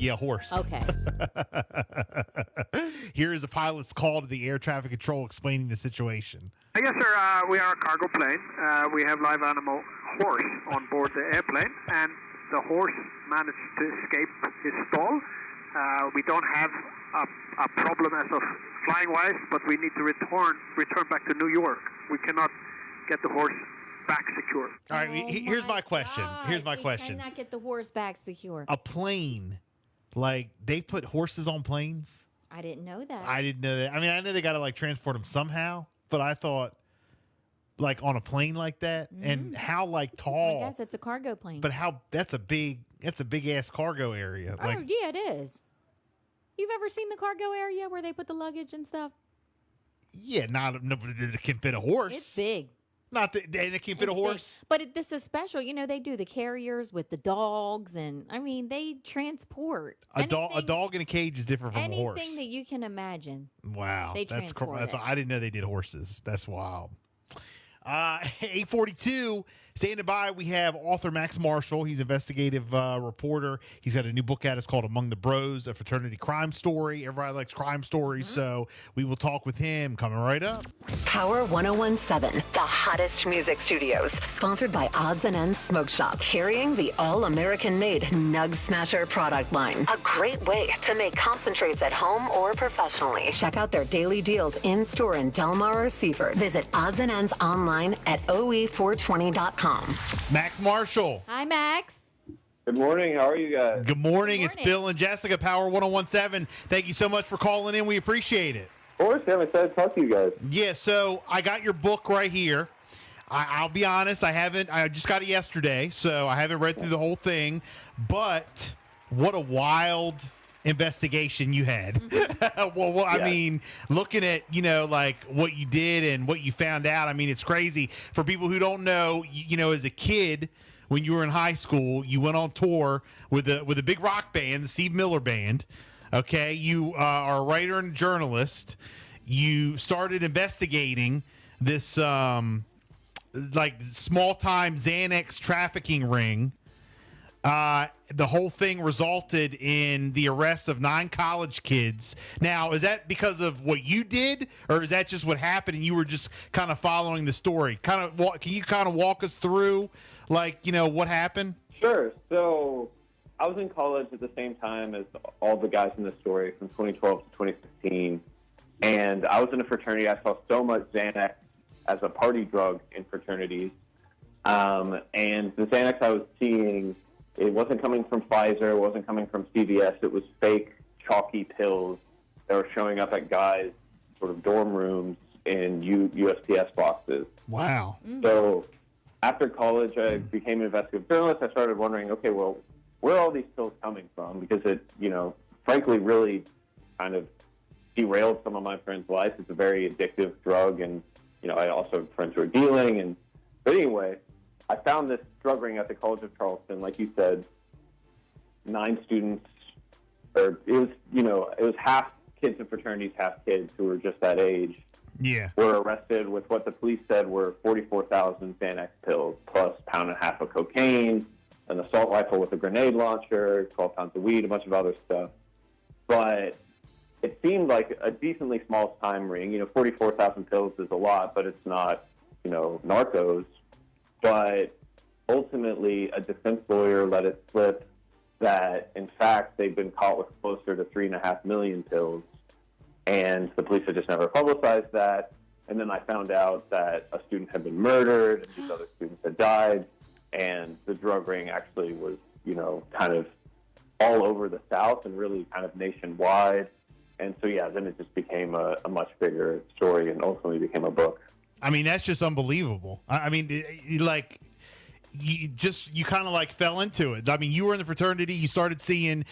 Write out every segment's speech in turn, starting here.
Yeah, horse. Okay. Here is a pilot's call to the air traffic control explaining the situation. Yes, sir. We are a cargo plane. We have live animal horse on board the airplane, and the horse managed to escape his stall. We don't have a problem as of flying-wise, but we need to return back to New York. We cannot get the horse back secure. All right, here's my question. Here's my we question. cannot get the horse back secure. A plane, like they put horses on planes? I didn't know that. I didn't know that. I mean, I know they got to like transport them somehow, but I thought like on a plane like that, and how like tall? I guess it's a cargo plane. But how? That's a big ass cargo area. Oh, yeah, it is. You've ever seen the cargo area where they put the luggage and stuff? Yeah, it can fit a horse. It's big. Not that, and it can fit a horse. Big. But this is special. You know, they do the carriers with the dogs, and I mean, they transport A dog in a cage is different from a horse. Anything that you can imagine. Wow, They that's transport it. I didn't know they did horses. That's wild. 8:42, standing by, we have author Max Marshall. He's an investigative reporter. He's got a new book out. It's called Among the Bros, a fraternity crime story. Everybody likes crime stories, so we will talk with him coming right up. Power 1017, the hottest music studios. Sponsored by Odds and Ends Smoke Shop, carrying the all-American made Nug Smasher product line. A great way to make concentrates at home or professionally. Check out their daily deals in-store in Delmar or Seaford. Visit Odds and Ends online at oe420.com. Max Marshall. Hi, Max. Good morning. How are you guys? Good morning. It's Bill and Jessica, Power 1017. Thank you so much for calling in. We appreciate it. Of course, I'm excited to talk to you guys. Yeah, so I got your book right here. I'll be honest, I just got it yesterday, so I haven't read through the whole thing, but what a wild investigation you had. well, I mean, looking at, like what you did and what you found out, I mean, it's crazy. For people who don't know, as a kid, when you were in high school, you went on tour with a big rock band, the Steve Miller Band. Okay, you are a writer and journalist. You started investigating this like small-time Xanax trafficking ring. The whole thing resulted in the arrest of 9 college kids. Now, is that because of what you did, or is that just what happened and you were just kind of following the story? Can you kind of walk us through, what happened? Sure. So I was in college at the same time as all the guys in the story from 2012 to 2016, and I was in a fraternity. I saw so much Xanax as a party drug in fraternities, and the Xanax I was seeing, it wasn't coming from Pfizer, it wasn't coming from CVS, it was fake chalky pills that were showing up at guys' sort of dorm rooms in USPS boxes. Wow. So after college, I became an investigative journalist. I started wondering, okay, well, where are all these pills coming from? Because it, frankly, really kind of derailed some of my friends' lives. It's a very addictive drug, and, I also have friends who are dealing. But anyway, I found this drug ring at the College of Charleston. Like you said, 9 students, or it was half kids in fraternities, half kids who were just that age. Yeah. Were arrested with what the police said were 44,000 Xanax pills, plus a pound and a half of cocaine, an assault rifle with a grenade launcher, 12 pounds of weed, a bunch of other stuff. But it seemed like a decently small time ring. 44,000 pills is a lot, but it's not, narcos. But ultimately, a defense lawyer let it slip that, in fact, they've been caught with closer to 3.5 million pills. And the police had just never publicized that. And then I found out that a student had been murdered and these other students had died. And the drug ring actually was, kind of all over the South and really kind of nationwide. And so, then it just became a much bigger story and ultimately became a book. I mean, that's just unbelievable. I mean, you kind of like fell into it. I mean, you were in the fraternity. You started seeing,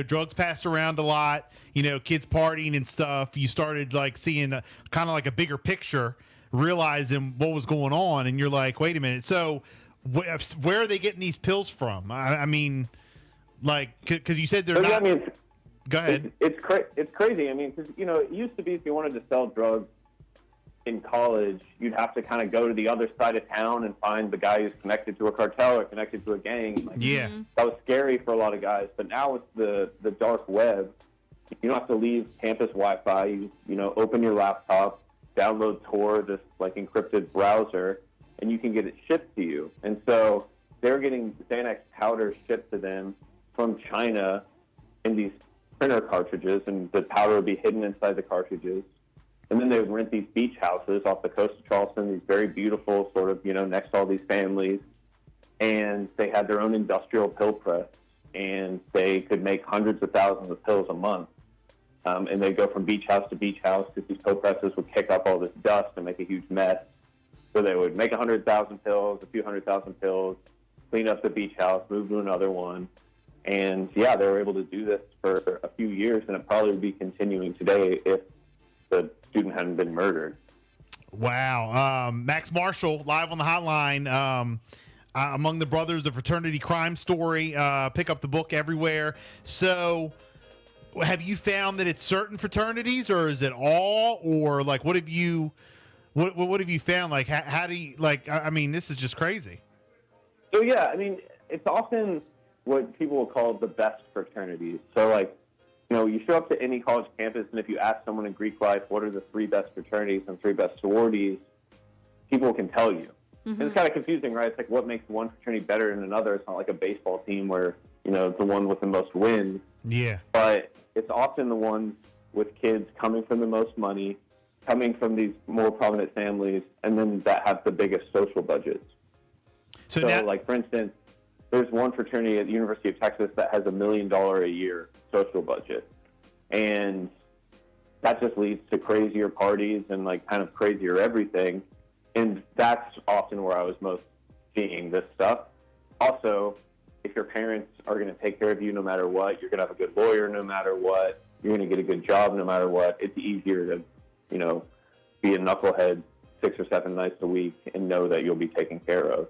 drugs passed around a lot, kids partying and stuff. You started like seeing kind of like a bigger picture, realizing what was going on. And you're like, wait a minute. So where are they getting these pills from? I mean, like, because you said they're not. Go ahead. It's crazy. I mean, because, it used to be if you wanted to sell drugs in college, you'd have to kind of go to the other side of town and find the guy who's connected to a cartel or connected to a gang. Like, Yeah. that was scary for a lot of guys. But now with the dark web, you don't have to leave campus Wi-Fi. You open your laptop, download Tor, this like encrypted browser, and you can get it shipped to you. And so they're getting Xanax powder shipped to them from China in these printer cartridges, and the powder would be hidden inside the cartridges. And then they would rent these beach houses off the coast of Charleston, these very beautiful sort of, next to all these families. And they had their own industrial pill press, and they could make hundreds of thousands of pills a month. And they'd go from beach house to beach house because these pill presses would kick up all this dust and make a huge mess. So they would make 100,000 pills, a few 100,000 pills, clean up the beach house, move to another one. And, yeah, they were able to do this for a few years, and it probably would be continuing today if the student hadn't been murdered. Wow. Max Marshall, live on the hotline. Among the Brothers, a fraternity crime story. Pick up the book everywhere. So have you found that it's certain fraternities, or is it all, or like, what have you found? Like, how do you, like, I mean, this is just crazy. So, yeah, I mean, it's often what people will call the best fraternities. So, like, you show up to any college campus, and if you ask someone in Greek life, what are the 3 best fraternities and 3 best sororities, people can tell you. And it's kind of confusing, right? It's like, what makes one fraternity better than another? It's not like a baseball team where, it's the one with the most wins. Yeah. But it's often the ones with kids coming from the most money, coming from these more prominent families, and then that have the biggest social budgets. So now, like, for instance, there's one fraternity at the University of Texas that has $1 million a year social budget. And that just leads to crazier parties and, like, kind of crazier everything. And that's often where I was most seeing this stuff. Also, if your parents are going to take care of you no matter what, you're going to have a good lawyer no matter what, you're going to get a good job no matter what, it's easier to, be a knucklehead 6 or 7 nights a week and know that you'll be taken care of.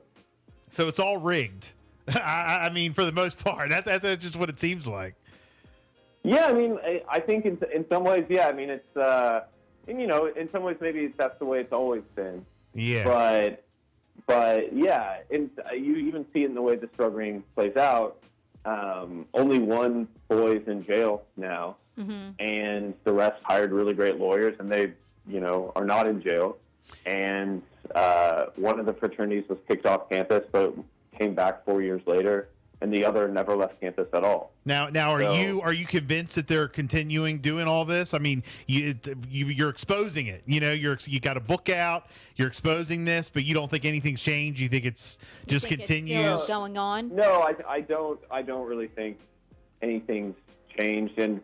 so it's all rigged. I mean, for the most part, that's just what it seems like. Yeah, I mean, I think in some ways, yeah. I mean, it's, in some ways maybe that's the way it's always been. Yeah. But yeah, and you even see it in the way this drug ring plays out. Only one boy's in jail now, and the rest hired really great lawyers, and they, are not in jail. And one of the fraternities was kicked off campus, but came back 4 years later, and the other never left campus at all. Now, are you convinced that they're continuing doing all this? I mean, you're exposing it. You got a book out. You're exposing this, but you don't think anything's changed. You think it's just continues it's still going on? No, I don't really think anything's changed. And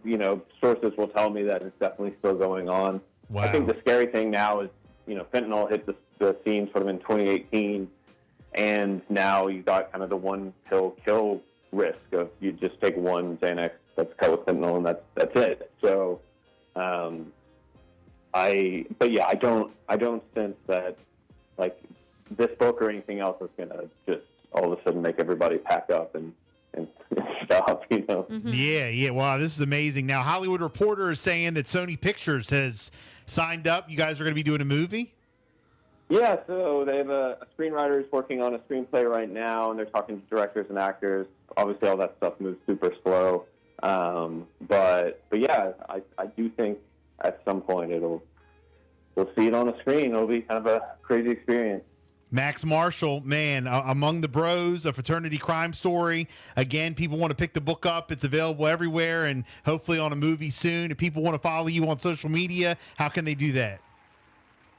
sources will tell me that it's definitely still going on. Wow. I think the scary thing now is fentanyl hit the scene sort of in 2018. And now you got kind of the one pill kill risk of you just take one Xanax that's cut with fentanyl and that's it. So, I don't sense that like this book or anything else is gonna just all of a sudden make everybody pack up and stop. Yeah. Wow, this is amazing. Now, Hollywood Reporter is saying that Sony Pictures has signed up. You guys are going to be doing a movie. Yeah, so they have a screenwriter who's working on a screenplay right now, and they're talking to directors and actors. Obviously, all that stuff moves super slow. But yeah, I do think at some point we'll see it on the screen. It'll be kind of a crazy experience. Max Marshall, man, Among the Bros, a fraternity crime story. Again, people want to pick the book up. It's available everywhere and hopefully on a movie soon. If people want to follow you on social media, how can they do that?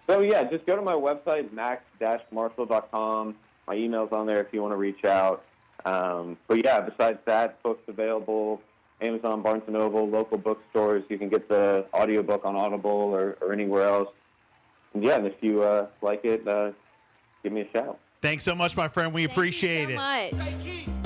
So, yeah, just go to my website, max-marshall.com. My email's on there if you want to reach out. But, yeah, besides that, books available, Amazon, Barnes & Noble, local bookstores. You can get the audiobook on Audible or anywhere else. And, yeah, and if you like it, give me a shout. Thanks so much, my friend. We appreciate it. Thank you so much.